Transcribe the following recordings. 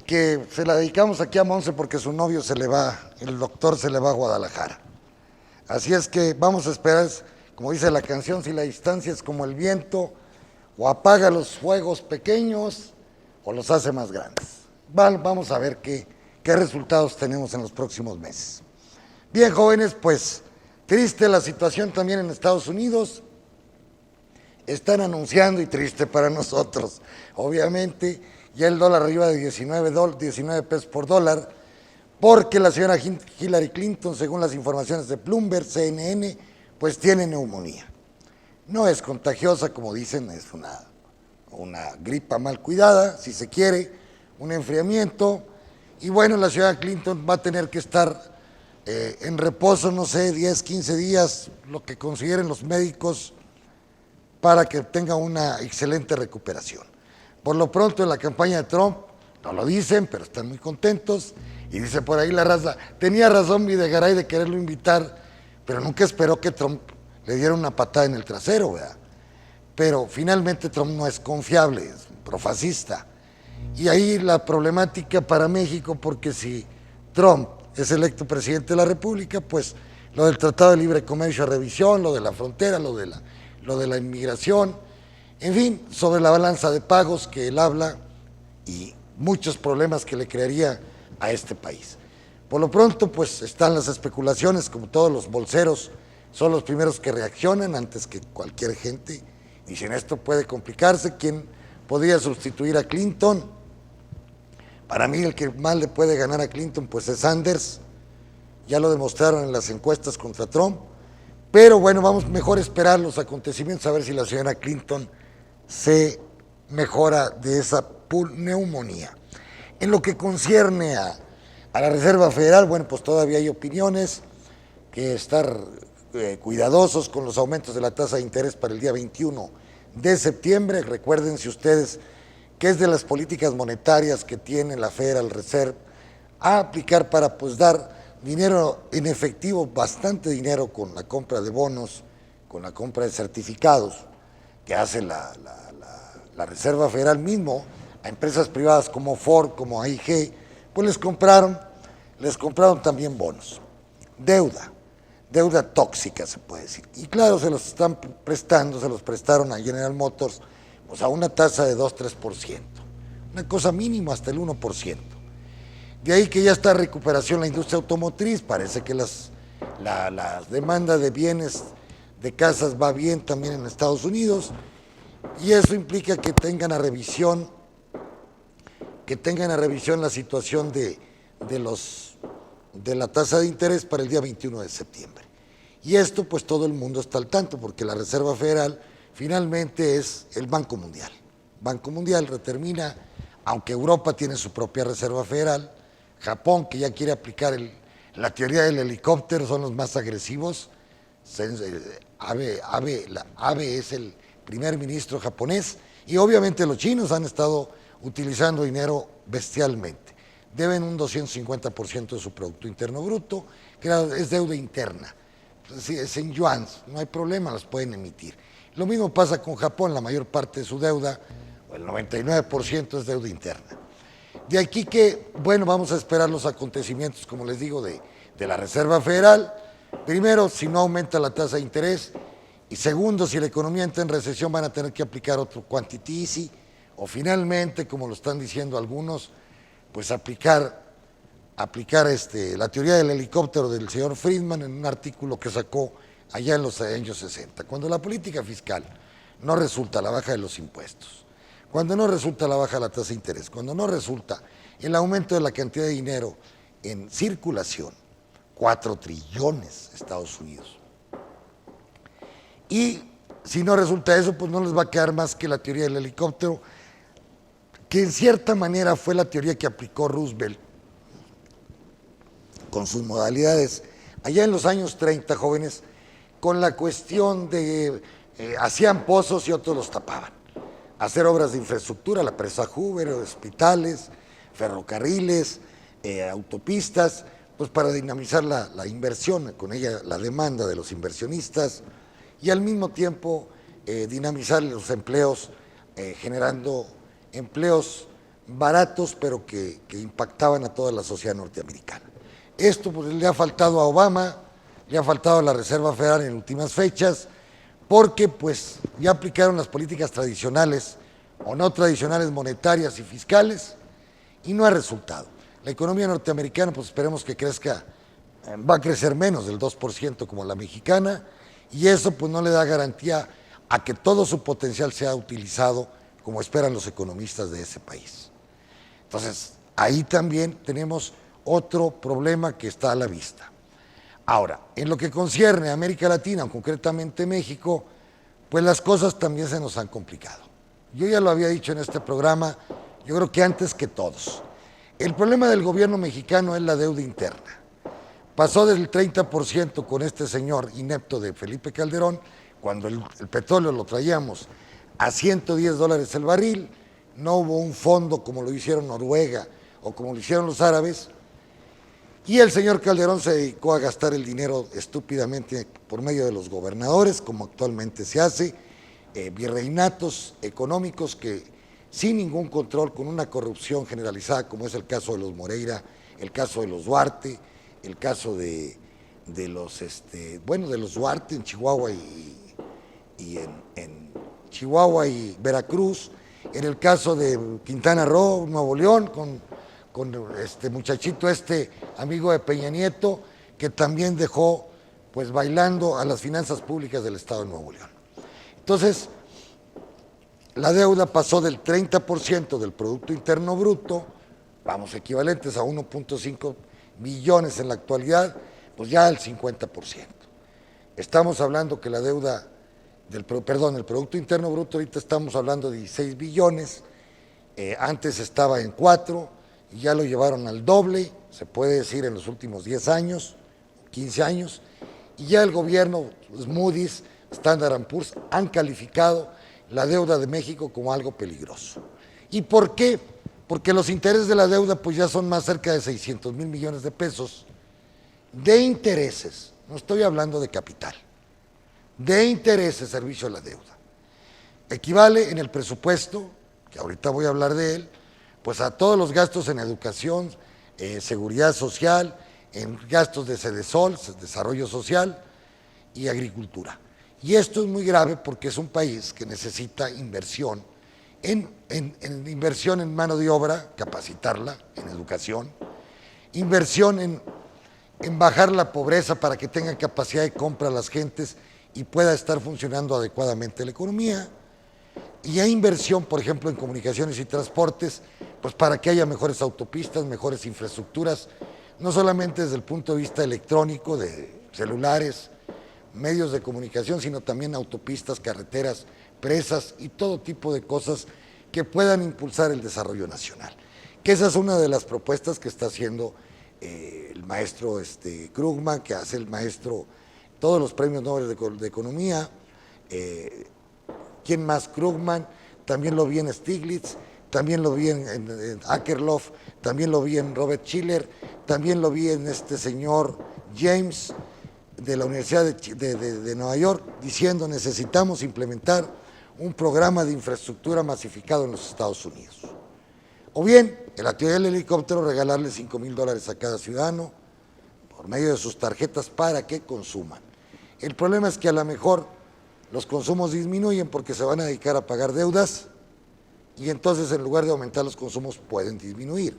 que se la dedicamos aquí a Monse porque su novio el doctor se le va a Guadalajara. Así es que vamos a esperar, como dice la canción, si la distancia es como el viento, o apaga los fuegos pequeños o los hace más grandes. Vamos a ver qué resultados tenemos en los próximos meses. Bien, jóvenes, pues triste la situación también en Estados Unidos. Están anunciando, y triste para nosotros, obviamente, ya el dólar arriba de 19 pesos por dólar, porque la señora Hillary Clinton, según las informaciones de Bloomberg, CNN, pues tiene neumonía. No es contagiosa, como dicen, es una gripa mal cuidada, si se quiere, un enfriamiento, y bueno, la señora Clinton va a tener que estar en reposo, no sé, 10, 15 días, lo que consideren los médicos, para que tenga una excelente recuperación. Por lo pronto, en la campaña de Trump, no lo dicen, pero están muy contentos, y dice por ahí la raza, tenía razón Videgaray de quererlo invitar, pero nunca esperó que Trump le diera una patada en el trasero, ¿verdad? Pero finalmente Trump no es confiable, es un profascista. Y ahí la problemática para México, porque si Trump es electo presidente de la República, pues lo del Tratado de Libre Comercio a revisión, lo de la frontera, lo de la inmigración, en fin, sobre la balanza de pagos que él habla y muchos problemas que le crearía a este país. Por lo pronto, pues están las especulaciones, como todos los bolseros, son los primeros que reaccionan antes que cualquier gente. Dicen, esto puede complicarse, ¿quién podría sustituir a Clinton? Para mí el que más le puede ganar a Clinton pues es Sanders, ya lo demostraron en las encuestas contra Trump, pero bueno, vamos mejor a esperar los acontecimientos a ver si la señora Clinton se mejora de esa neumonía. En lo que concierne a la Reserva Federal, bueno, pues todavía hay opiniones, que estar cuidadosos con los aumentos de la tasa de interés para el día 21 de septiembre. Recuérdense ustedes que es de las políticas monetarias que tiene la Federal Reserve a aplicar para pues dar dinero en efectivo, bastante dinero con la compra de bonos, con la compra de certificados que hace la Reserva Federal mismo a empresas privadas como Ford, como AIG, pues les compraron también bonos, deuda tóxica se puede decir. Y claro, se los prestaron a General Motors pues a una tasa de 2-3%, una cosa mínima hasta el 1%. De ahí que ya está en recuperación la industria automotriz, parece que la demanda de bienes de casas va bien también en Estados Unidos, y eso implica que tengan a revisión la situación de la tasa de interés para el día 21 de septiembre. Y esto pues todo el mundo está al tanto, porque la Reserva Federal finalmente es el Banco Mundial. Banco Mundial determina, aunque Europa tiene su propia Reserva Federal, Japón, que ya quiere aplicar la teoría del helicóptero, son los más agresivos. Abe es el primer ministro japonés, y obviamente los chinos han estado utilizando dinero bestialmente. Deben un 250% de su Producto Interno Bruto, que es deuda interna. Es en yuans, no hay problema, los pueden emitir. Lo mismo pasa con Japón, la mayor parte de su deuda, el 99% es deuda interna. De aquí que, bueno, vamos a esperar los acontecimientos, como les digo, de la Reserva Federal. Primero, si no aumenta la tasa de interés, y segundo, si la economía entra en recesión, van a tener que aplicar otro quantity easy, o finalmente, como lo están diciendo algunos, pues aplicar la teoría del helicóptero del señor Friedman en un artículo que sacó allá en los años 60. Cuando la política fiscal no resulta la baja de los impuestos, cuando no resulta la baja de la tasa de interés, cuando no resulta el aumento de la cantidad de dinero en circulación, 4 trillones Estados Unidos. Y si no resulta eso, pues no les va a quedar más que la teoría del helicóptero, que en cierta manera fue la teoría que aplicó Roosevelt con sus modalidades allá en los años 30, jóvenes, con la cuestión de hacían pozos y otros los tapaban. Hacer obras de infraestructura, la presa Hoover, hospitales, ferrocarriles, autopistas, pues para dinamizar la inversión, con ella la demanda de los inversionistas, y al mismo tiempo dinamizar los empleos, generando empleos baratos, pero que impactaban a toda la sociedad norteamericana. Esto pues, le ha faltado a Obama, le ha faltado a la Reserva Federal en últimas fechas, porque pues ya aplicaron las políticas tradicionales o no tradicionales monetarias y fiscales y no ha resultado. La economía norteamericana pues esperemos que crezca, va a crecer menos del 2% como la mexicana, y eso pues no le da garantía a que todo su potencial sea utilizado como esperan los economistas de ese país. Entonces, ahí también tenemos otro problema que está a la vista. Ahora, en lo que concierne a América Latina, concretamente México, pues las cosas también se nos han complicado. Yo ya lo había dicho en este programa, yo creo que antes que todos. El problema del gobierno mexicano es la deuda interna. Pasó del 30% con este señor inepto de Felipe Calderón, cuando el petróleo lo traíamos a $110 el barril, no hubo un fondo como lo hicieron Noruega o como lo hicieron los árabes, y el señor Calderón se dedicó a gastar el dinero estúpidamente por medio de los gobernadores, como actualmente se hace, virreinatos económicos que sin ningún control, con una corrupción generalizada, como es el caso de los Moreira, el caso de los Duarte, el caso de los Duarte en Chihuahua y en Chihuahua y Veracruz, en el caso de Quintana Roo, Nuevo León, con este muchachito, amigo de Peña Nieto, que también dejó pues bailando a las finanzas públicas del Estado de Nuevo León. Entonces, la deuda pasó del 30% del Producto Interno Bruto, vamos, equivalentes a 1.5 billones en la actualidad, pues ya al 50%. Estamos hablando que la deuda el Producto Interno Bruto ahorita estamos hablando de 16 billones, antes estaba en 4 y ya lo llevaron al doble, se puede decir en los últimos 10 años, 15 años, y ya el gobierno, Moody's, Standard & Poor's han calificado la deuda de México como algo peligroso. ¿Y por qué? Porque los intereses de la deuda pues ya son más cerca de 600,000 millones de pesos de intereses, no estoy hablando de capital, de intereses servicio a la deuda. Equivale en el presupuesto, que ahorita voy a hablar de él, pues a todos los gastos en educación, seguridad social, en gastos de CEDESOL, desarrollo social y agricultura. Y esto es muy grave porque es un país que necesita inversión en inversión en mano de obra, capacitarla, en educación, inversión en bajar la pobreza para que tengan capacidad de compra las gentes y pueda estar funcionando adecuadamente la economía, y hay inversión, por ejemplo, en comunicaciones y transportes, pues para que haya mejores autopistas, mejores infraestructuras, no solamente desde el punto de vista electrónico, de celulares, medios de comunicación, sino también autopistas, carreteras, presas y todo tipo de cosas que puedan impulsar el desarrollo nacional. Que esa es una de las propuestas que está haciendo el maestro Krugman, que hace el maestro todos los premios Nobel de Economía, ¿quién más? Krugman, también lo vi en Stiglitz, también lo vi en Akerlof, también lo vi en Robert Schiller, también lo vi en este señor James de la Universidad de Nueva York, diciendo necesitamos implementar un programa de infraestructura masificado en los Estados Unidos. O bien, en la teoría del helicóptero, regalarle $5,000 a cada ciudadano por medio de sus tarjetas para que consuman. El problema es que a lo mejor los consumos disminuyen porque se van a dedicar a pagar deudas y entonces en lugar de aumentar los consumos pueden disminuir.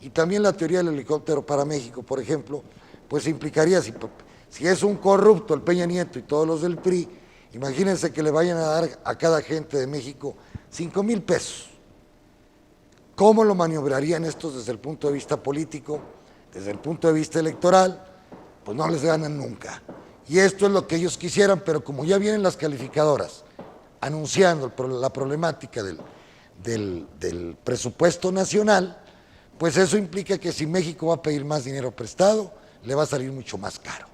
Y también la teoría del helicóptero para México, por ejemplo, pues implicaría, si es un corrupto el Peña Nieto y todos los del PRI, imagínense que le vayan a dar a cada gente de México 5,000 pesos. ¿Cómo lo maniobrarían estos desde el punto de vista político, desde el punto de vista electoral? Pues no les ganan nunca. Y esto es lo que ellos quisieran, pero como ya vienen las calificadoras anunciando la problemática del presupuesto nacional, pues eso implica que si México va a pedir más dinero prestado, le va a salir mucho más caro.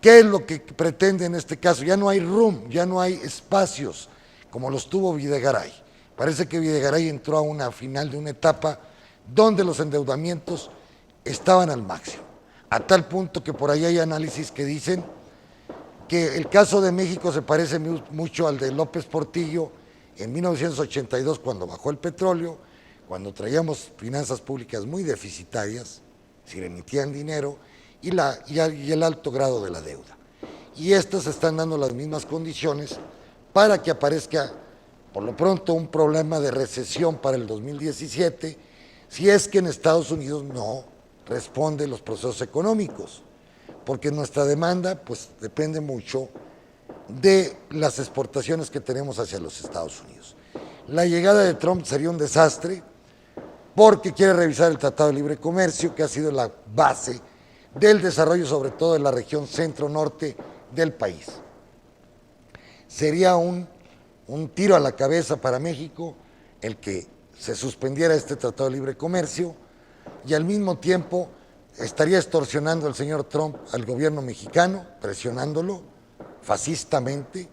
¿Qué es lo que pretende en este caso? Ya no hay room, ya no hay espacios como los tuvo Videgaray. Parece que Videgaray entró a una final de una etapa donde los endeudamientos estaban al máximo, a tal punto que por ahí hay análisis que dicen que el caso de México se parece mucho al de López Portillo en 1982, cuando bajó el petróleo, cuando traíamos finanzas públicas muy deficitarias, es decir, emitían dinero, y el alto grado de la deuda. Y estas están dando las mismas condiciones para que aparezca, por lo pronto, un problema de recesión para el 2017, si es que en Estados Unidos no responde los procesos económicos, porque nuestra demanda pues depende mucho de las exportaciones que tenemos hacia los Estados Unidos. La llegada de Trump sería un desastre porque quiere revisar el Tratado de Libre Comercio, que ha sido la base del desarrollo, sobre todo en la región centro-norte del país. Sería un tiro a la cabeza para México el que se suspendiera este Tratado de Libre Comercio, y al mismo tiempo estaría extorsionando el señor Trump al gobierno mexicano, presionándolo fascistamente,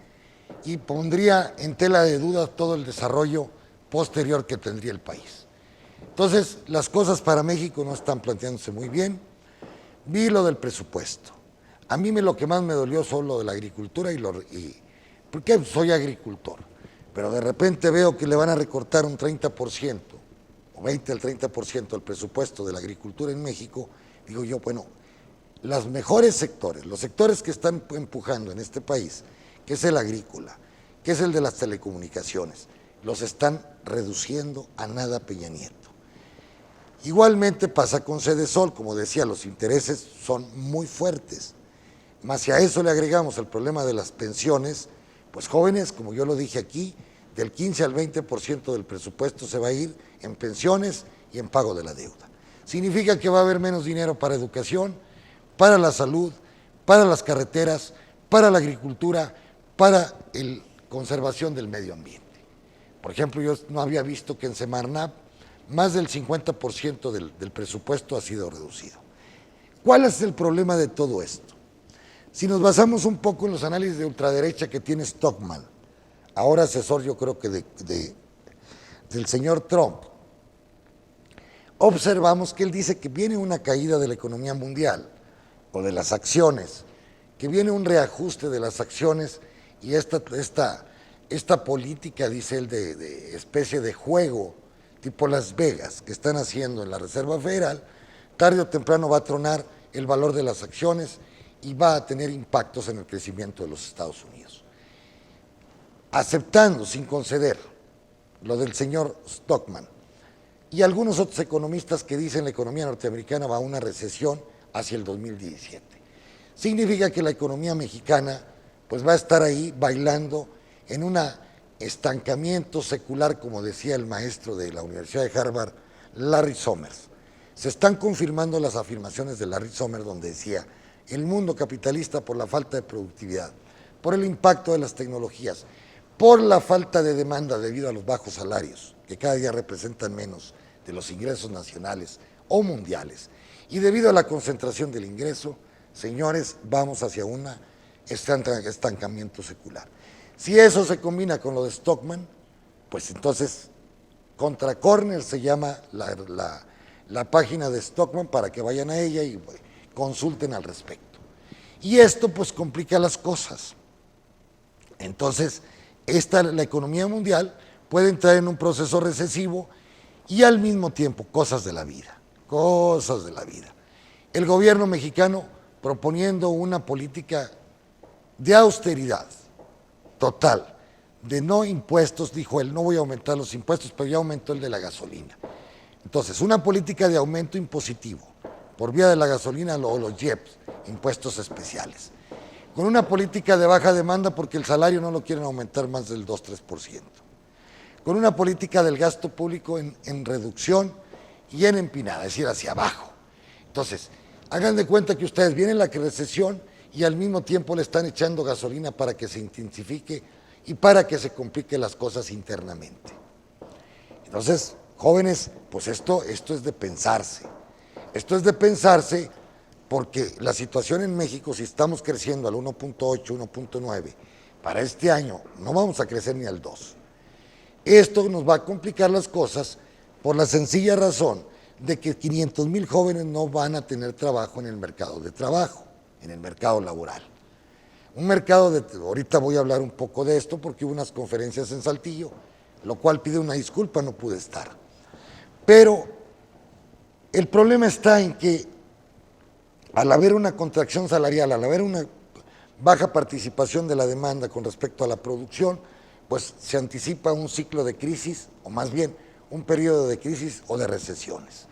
y pondría en tela de duda todo el desarrollo posterior que tendría el país. Entonces, las cosas para México no están planteándose muy bien. Vi lo del presupuesto. A mí lo que más me dolió son lo de la agricultura porque soy agricultor, pero de repente veo que le van a recortar un 30%, o 20 al 30% del presupuesto de la agricultura en México. Digo yo, bueno, los mejores sectores, los sectores que están empujando en este país, que es el agrícola, que es el de las telecomunicaciones, los están reduciendo a nada Peña Nieto. Igualmente pasa con Sedesol, como decía, los intereses son muy fuertes. Más si a eso le agregamos el problema de las pensiones, pues jóvenes, como yo lo dije aquí, del 15 al 20% del presupuesto se va a ir en pensiones y en pago de la deuda. Significa que va a haber menos dinero para educación, para la salud, para las carreteras, para la agricultura, para la conservación del medio ambiente. Por ejemplo, yo no había visto que en Semarnat más del 50% del presupuesto ha sido reducido. ¿Cuál es el problema de todo esto? Si nos basamos un poco en los análisis de ultraderecha que tiene Stockman, ahora asesor yo creo que del señor Trump, observamos que él dice que viene una caída de la economía mundial o de las acciones, que viene un reajuste de las acciones, y esta política, dice él, de especie de juego tipo Las Vegas que están haciendo en la Reserva Federal, tarde o temprano va a tronar el valor de las acciones y va a tener impactos en el crecimiento de los Estados Unidos. Aceptando, sin conceder, lo del señor Stockman y algunos otros economistas que dicen la economía norteamericana va a una recesión hacia el 2017. Significa que la economía mexicana pues va a estar ahí bailando en un estancamiento secular, como decía el maestro de la Universidad de Harvard, Larry Summers. Se están confirmando las afirmaciones de Larry Summers, donde decía, el mundo capitalista, por la falta de productividad, por el impacto de las tecnologías, por la falta de demanda debido a los bajos salarios, que cada día representan menos de los ingresos nacionales o mundiales, y debido a la concentración del ingreso, señores, vamos hacia un estancamiento secular. Si eso se combina con lo de Stockman, pues entonces Contra Corner se llama la página de Stockman, para que vayan a ella y consulten al respecto. Y esto pues complica las cosas. Entonces, la economía mundial puede entrar en un proceso recesivo y al mismo tiempo cosas de la vida. El gobierno mexicano proponiendo una política de austeridad total, de no impuestos, dijo él, no voy a aumentar los impuestos, pero ya aumentó el de la gasolina. Entonces, una política de aumento impositivo por vía de la gasolina o los JEPs, impuestos especiales, con una política de baja demanda porque el salario no lo quieren aumentar más del 2-3%, con una política del gasto público en reducción y en empinada, es decir, hacia abajo. Entonces, hagan de cuenta que ustedes vienen la recesión y al mismo tiempo le están echando gasolina para que se intensifique y para que se compliquen las cosas internamente. Entonces, jóvenes, pues esto es de pensarse. Esto es de pensarse porque la situación en México, si estamos creciendo al 1.8, 1.9, para este año no vamos a crecer ni al 2. Esto nos va a complicar las cosas por la sencilla razón de que 500,000 jóvenes no van a tener trabajo en el mercado de trabajo, en el mercado laboral. Un mercado ahorita voy a hablar un poco de esto porque hubo unas conferencias en Saltillo lo cual pide una disculpa, no pude estar. Pero el problema está en que al haber una contracción salarial, al haber una baja participación de la demanda con respecto a la producción, pues se anticipa un ciclo de crisis, o más bien un periodo de crisis o de recesiones.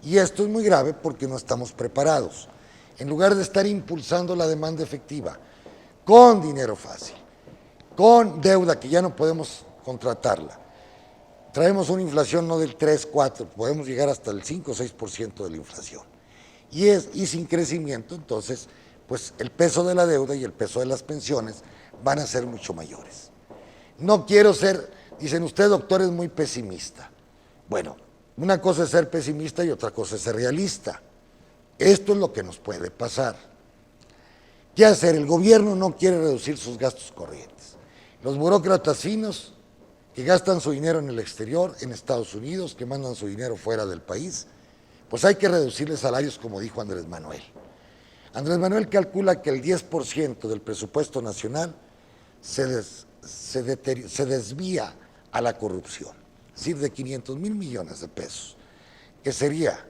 Y esto es muy grave porque no estamos preparados. En lugar de estar impulsando la demanda efectiva con dinero fácil, con deuda que ya no podemos contratarla, traemos una inflación no del 3, 4, podemos llegar hasta el 5 o 6% de la inflación. Y sin crecimiento, entonces, pues el peso de la deuda y el peso de las pensiones van a ser mucho mayores. No quiero ser, dicen usted, doctor, es muy pesimista. Bueno, una cosa es ser pesimista y otra cosa es ser realista. Esto es lo que nos puede pasar. ¿Qué hacer? El gobierno no quiere reducir sus gastos corrientes. Los burócratas finos que gastan su dinero en el exterior, en Estados Unidos, que mandan su dinero fuera del país, pues hay que reducirles salarios, como dijo Andrés Manuel. Andrés Manuel calcula que el 10% del presupuesto nacional se desvía a la corrupción, es decir, de 500,000 millones de pesos, que sería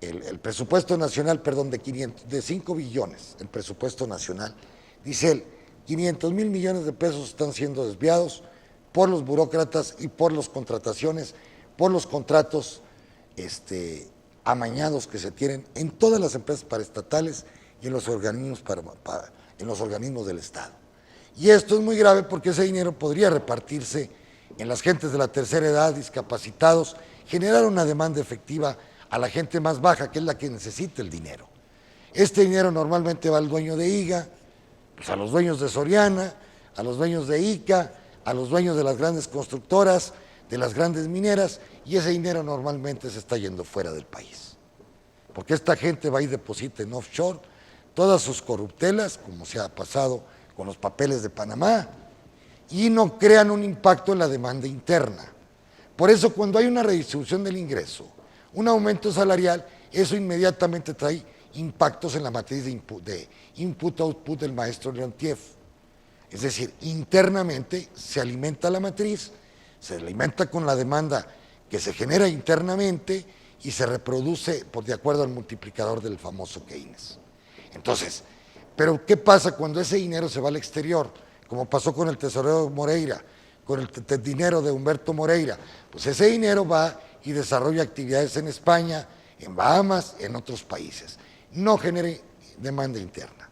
el presupuesto nacional, perdón, de 5 billones, el presupuesto nacional. Dice él, 500,000 millones de pesos están siendo desviados por los burócratas y por las contrataciones, por los contratos amañados que se tienen en todas las empresas paraestatales y en los organismos, en los organismos del Estado. Y esto es muy grave porque ese dinero podría repartirse en las gentes de la tercera edad, discapacitados, generar una demanda efectiva a la gente más baja, que es la que necesita el dinero. Este dinero normalmente va al dueño de IGA, pues a los dueños de Soriana, a los dueños de ICA, a los dueños de las grandes constructoras, de las grandes mineras, y ese dinero normalmente se está yendo fuera del país. Porque esta gente va y deposita en offshore todas sus corruptelas, como se ha pasado con los papeles de Panamá, y no crean un impacto en la demanda interna. Por eso cuando hay una redistribución del ingreso, un aumento salarial, eso inmediatamente trae impactos en la matriz de input-output del maestro Leontiev. Es decir, internamente se alimenta la matriz, se alimenta con la demanda que se genera internamente y se reproduce de acuerdo al multiplicador del famoso Keynes. Entonces, pero ¿qué pasa cuando ese dinero se va al exterior? Como pasó con el tesorero Moreira, con el dinero de Humberto Moreira. Pues ese dinero va y desarrolla actividades en España, en Bahamas, en otros países. No genere demanda interna.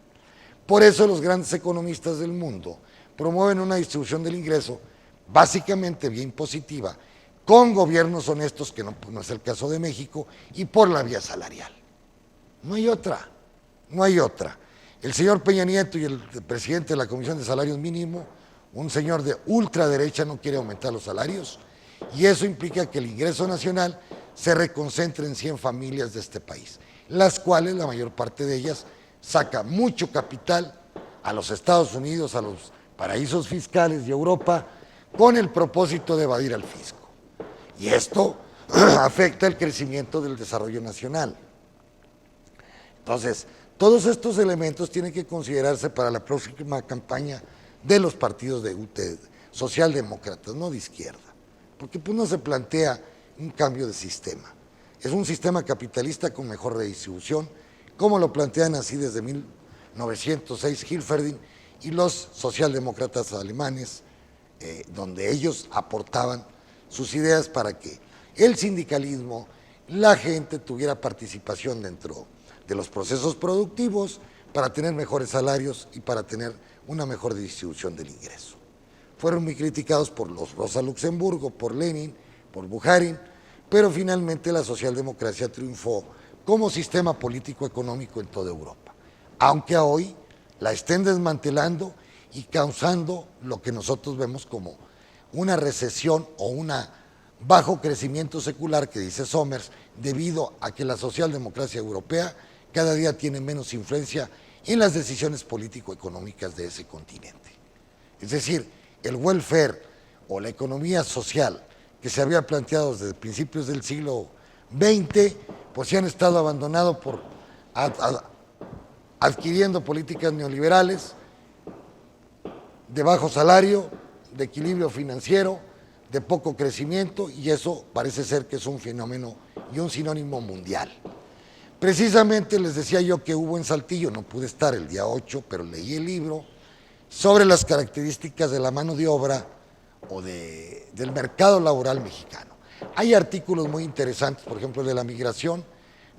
Por eso los grandes economistas del mundo promueven una distribución del ingreso básicamente bien positiva, con gobiernos honestos, que no es el caso de México, y por la vía salarial. No hay otra, no hay otra. El señor Peña Nieto y el presidente de la Comisión de Salarios Mínimo, un señor de ultraderecha, no quiere aumentar los salarios, y eso implica que el ingreso nacional se reconcentre en 100 familias de este país, las cuales, la mayor parte de ellas, saca mucho capital a los Estados Unidos, a los paraísos fiscales y Europa, con el propósito de evadir al fisco. Y esto afecta el crecimiento del desarrollo nacional. Entonces, todos estos elementos tienen que considerarse para la próxima campaña de los partidos socialdemócratas, no de izquierda, porque pues no se plantea un cambio de sistema. Es un sistema capitalista con mejor redistribución, como lo plantean así desde 1906 Hilferding y los socialdemócratas alemanes, donde ellos aportaban sus ideas para que el sindicalismo, la gente tuviera participación dentro de los procesos productivos para tener mejores salarios y para tener una mejor distribución del ingreso. Fueron muy criticados por los Rosa Luxemburgo, por Lenin, por Bukharin, pero finalmente la socialdemocracia triunfó como sistema político-económico en toda Europa, aunque hoy la estén desmantelando y causando lo que nosotros vemos como una recesión o un bajo crecimiento secular, que dice Somers, debido a que la socialdemocracia europea cada día tiene menos influencia en las decisiones político-económicas de ese continente. Es decir, el welfare o la economía social que se había planteado desde principios del siglo XX, pues se han estado abandonados por adquiriendo políticas neoliberales de bajo salario, de equilibrio financiero, de poco crecimiento, y eso parece ser que es un fenómeno y un sinónimo mundial. Precisamente les decía yo que hubo en Saltillo, no pude estar el día 8, pero leí el libro sobre las características de la mano de obra o del mercado laboral mexicano. Hay artículos muy interesantes, por ejemplo, de la migración,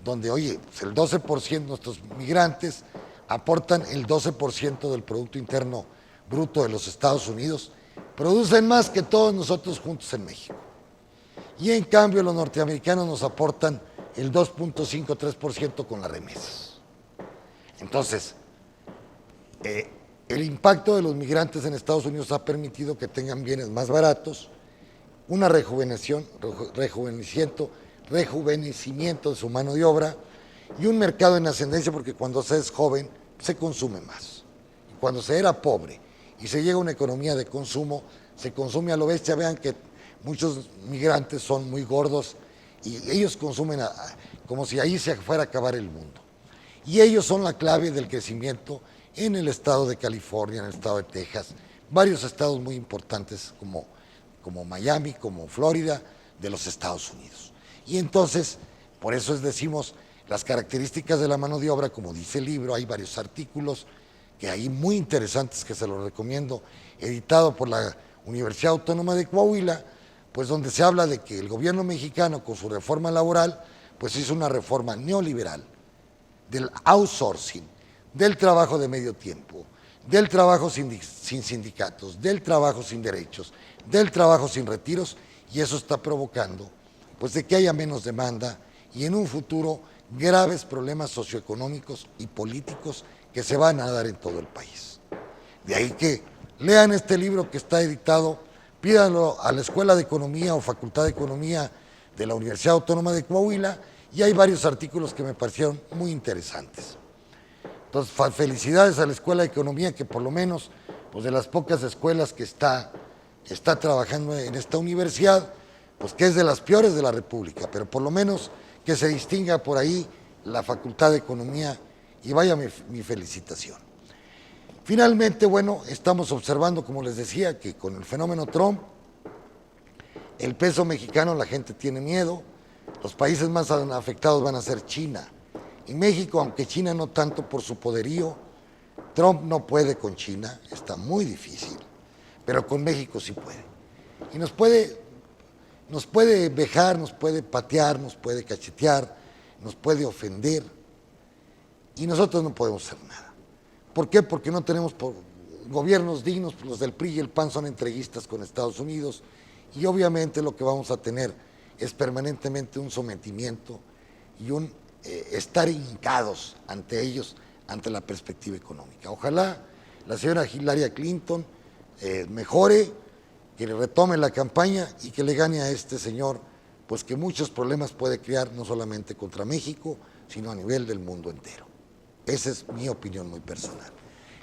donde, oye, pues el 12% de nuestros migrantes aportan el 12% del Producto Interno Bruto de los Estados Unidos, producen más que todos nosotros juntos en México. Y en cambio los norteamericanos nos aportan el 2.53% con las remesas. Entonces, el impacto de los migrantes en Estados Unidos ha permitido que tengan bienes más baratos, una rejuvenecimiento de su mano de obra y un mercado en ascendencia, porque cuando se es joven se consume más. Y cuando se era pobre y se llega a una economía de consumo, se consume a lo bestia. Vean que muchos migrantes son muy gordos y ellos consumen como si ahí se fuera a acabar el mundo. Y ellos son la clave del crecimiento en el estado de California, en el estado de Texas, varios estados muy importantes como Miami, como Florida, de los Estados Unidos. Y entonces, por eso decimos, las características de la mano de obra, como dice el libro, hay varios artículos que hay muy interesantes que se los recomiendo, editado por la Universidad Autónoma de Coahuila, pues donde se habla de que el gobierno mexicano con su reforma laboral, pues hizo una reforma neoliberal del outsourcing, del trabajo de medio tiempo, del trabajo sin sindicatos, del trabajo sin derechos, del trabajo sin retiros, y eso está provocando pues de que haya menos demanda y en un futuro graves problemas socioeconómicos y políticos que se van a dar en todo el país. De ahí que lean este libro que está editado, pídanlo a la Escuela de Economía o Facultad de Economía de la Universidad Autónoma de Coahuila, y hay varios artículos que me parecieron muy interesantes. Entonces, felicidades a la Escuela de Economía, que por lo menos, pues de las pocas escuelas que está trabajando en esta universidad, pues que es de las peores de la República, pero por lo menos que se distinga por ahí la Facultad de Economía, y vaya mi felicitación. Finalmente, bueno, estamos observando, como les decía, que con el fenómeno Trump, el peso mexicano, la gente tiene miedo, los países más afectados van a ser China y México, aunque China no tanto por su poderío. Trump no puede con China, está muy difícil, pero con México sí puede. Y nos puede vejar, nos puede patear, nos puede cachetear, nos puede ofender, y nosotros no podemos hacer nada. ¿Por qué? Porque no tenemos gobiernos dignos, los del PRI y el PAN son entreguistas con Estados Unidos, y obviamente lo que vamos a tener es permanentemente un sometimiento y un estar hincados ante ellos, ante la perspectiva económica. Ojalá la señora Hillary Clinton mejore, que le retome la campaña y que le gane a este señor, pues que muchos problemas puede crear no solamente contra México, sino a nivel del mundo entero. Esa es mi opinión muy personal.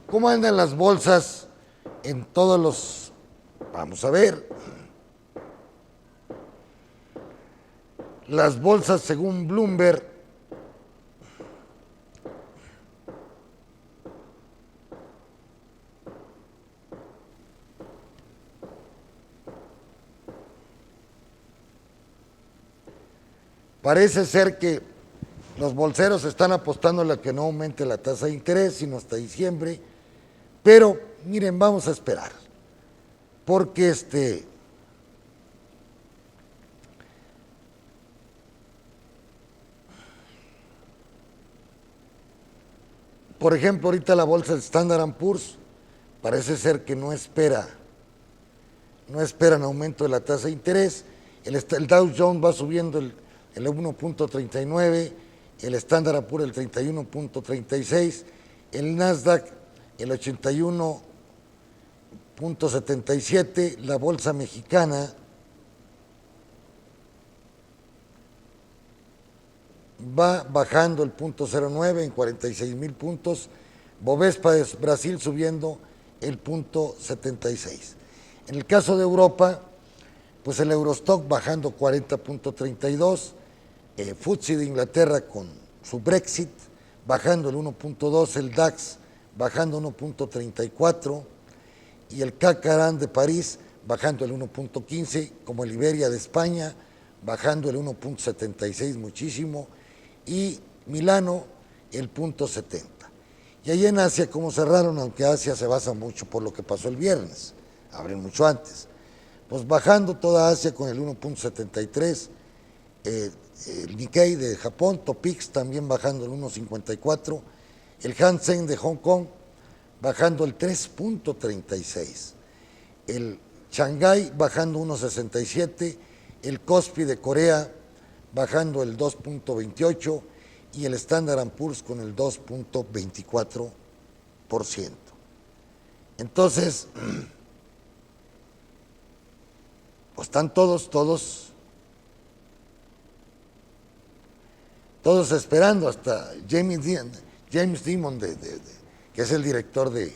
¿Cómo andan las bolsas en todos los... Vamos a ver. Las bolsas, según Bloomberg, parece ser que los bolseros están apostándole a que no aumente la tasa de interés, sino hasta diciembre. Pero, miren, vamos a esperar. Porque por ejemplo, ahorita la bolsa de Standard & Poor's parece ser que no esperan aumento de la tasa de interés. El Dow Jones va subiendo el 1.39, el Standard & Poor's el 31.36, el Nasdaq el 81.77, la bolsa mexicana va bajando el 0.09 en 46,000 puntos, Bovespa de Brasil subiendo el 0.76. En el caso de Europa, pues el Eurostock bajando 40.32, FTSE de Inglaterra con su Brexit bajando el 1.2, el DAX bajando 1.34 y el CAC 40 de París bajando el 1.15, como el Iberia de España, bajando el 1.76 muchísimo, y Milano el 0.70. Y ahí en Asia, ¿cómo cerraron? Aunque Asia se basa mucho por lo que pasó el viernes, abren mucho antes. Pues bajando toda Asia con el 1.73, el Nikkei de Japón, Topix también bajando el 1.54, el Hang de Hong Kong bajando el 3.36, el Shanghái bajando 1.67, el Kospi de Corea bajando el 2.28 y el Standard & Poor's con el 2.24%. Entonces, pues están todos esperando, hasta James Dimon, que es el director de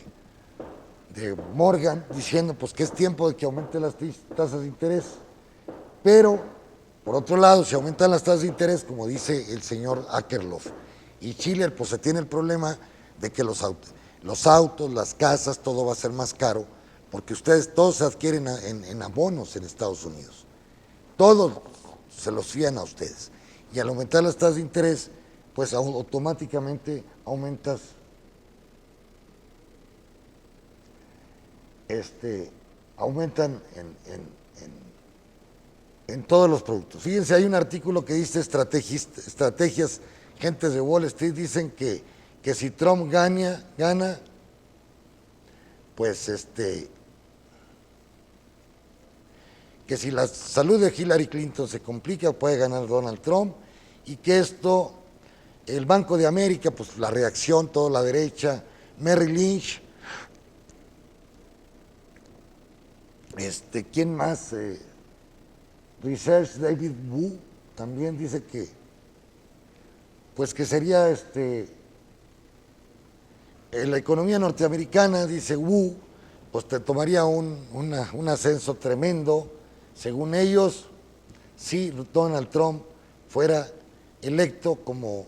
Morgan, diciendo pues que es tiempo de que aumente las tasas de interés. Pero, por otro lado, si aumentan las tasas de interés, como dice el señor Akerlof y Schiller, pues se tiene el problema de que los autos, las casas, todo va a ser más caro, porque ustedes todos se adquieren en abonos en Estados Unidos. Todos se los fían a ustedes. Y al aumentar las tasas de interés, pues automáticamente aumentan en todos los productos. Fíjense, hay un artículo que dice estrategias, gentes de Wall Street dicen que si Trump gana, pues que si la salud de Hillary Clinton se complica, puede ganar Donald Trump, y que esto, el Banco de América, pues la reacción, toda la derecha, Merrill Lynch, ¿quién más? Research David Wu también dice que, pues que sería la economía norteamericana, dice Wu, pues te tomaría un ascenso tremendo, según ellos, si Donald Trump fuera electo como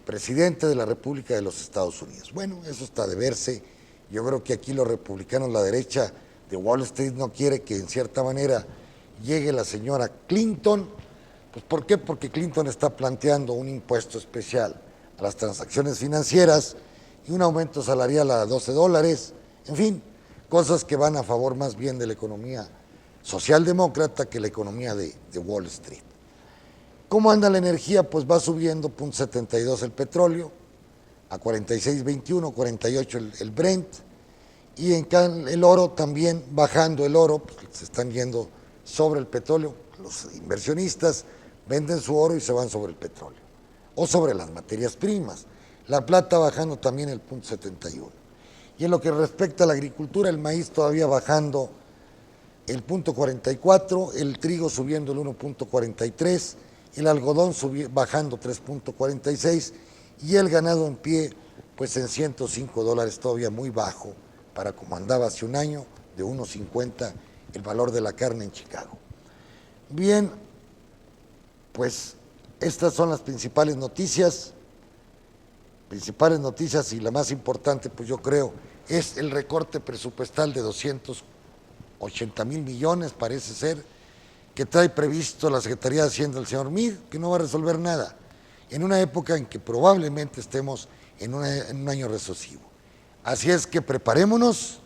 presidente de la República de los Estados Unidos. Bueno, eso está de verse. Yo creo que aquí los republicanos, la derecha de Wall Street, no quiere que en cierta manera llegue la señora Clinton. Pues ¿por qué? Porque Clinton está planteando un impuesto especial a las transacciones financieras y un aumento salarial a $12, en fin, cosas que van a favor más bien de la economía socialdemócrata que la economía de Wall Street. ¿Cómo anda la energía? Pues va subiendo 0.72 el petróleo, a 46.21, 48 el Brent, y en el oro también bajando el oro, pues se están yendo sobre el petróleo, los inversionistas venden su oro y se van sobre el petróleo, o sobre las materias primas. La plata bajando también el 0.71. Y en lo que respecta a la agricultura, el maíz todavía bajando el 0.44, el trigo subiendo el 1.43, el algodón bajando 3.46 y el ganado en pie pues en $105, todavía muy bajo para como andaba hace un año, de 1.50 el valor de la carne en Chicago. Bien, pues estas son las principales noticias y la más importante, pues yo creo, es el recorte presupuestal de 280 mil millones, parece ser, que trae previsto la Secretaría de Hacienda del señor Meade, que no va a resolver nada, en una época en que probablemente estemos en un año recesivo. Así es que preparémonos,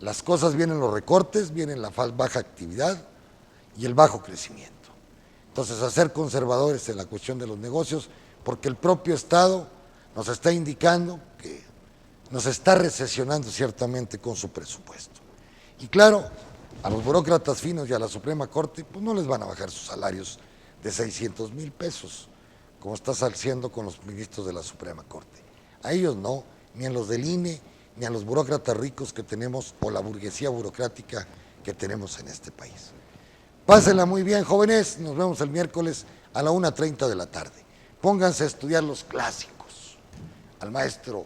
las cosas vienen los recortes, vienen la baja actividad y el bajo crecimiento. Entonces, a ser conservadores en la cuestión de los negocios, porque el propio Estado nos está indicando que nos está recesionando ciertamente con su presupuesto. Y claro, a los burócratas finos y a la Suprema Corte, pues no les van a bajar sus salarios de 600 mil pesos, como está haciendo con los ministros de la Suprema Corte. A ellos no, ni a los del INE, ni a los burócratas ricos que tenemos, o la burguesía burocrática que tenemos en este país. Pásenla muy bien, jóvenes, nos vemos el miércoles a la 1:30 de la tarde. Pónganse a estudiar los clásicos, al maestro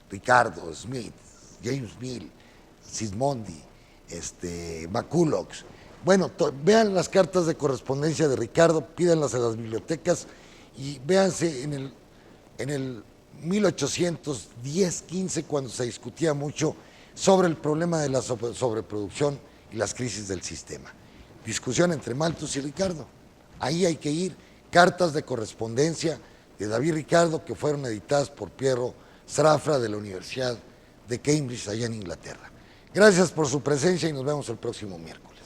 Ricardo, Smith, James Mill, Sismondi, McCulloch. Bueno, vean las cartas de correspondencia de Ricardo, pídanlas en las bibliotecas y véanse en el 1810-15, cuando se discutía mucho sobre el problema de la sobreproducción y las crisis del sistema. Discusión entre Malthus y Ricardo. Ahí hay que ir. Cartas de correspondencia de David Ricardo que fueron editadas por Piero Sraffa de la Universidad de Cambridge, allá en Inglaterra. Gracias por su presencia y nos vemos el próximo miércoles.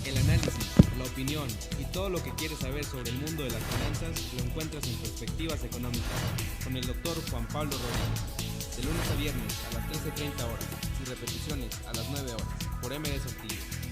El análisis, la opinión y todo lo que quieres saber sobre el mundo de las finanzas lo encuentras en Perspectivas Económicas con el doctor Juan Pablo Rodríguez. De lunes a viernes a las 13:30 horas y repeticiones a las 9 horas por MD Saltillo.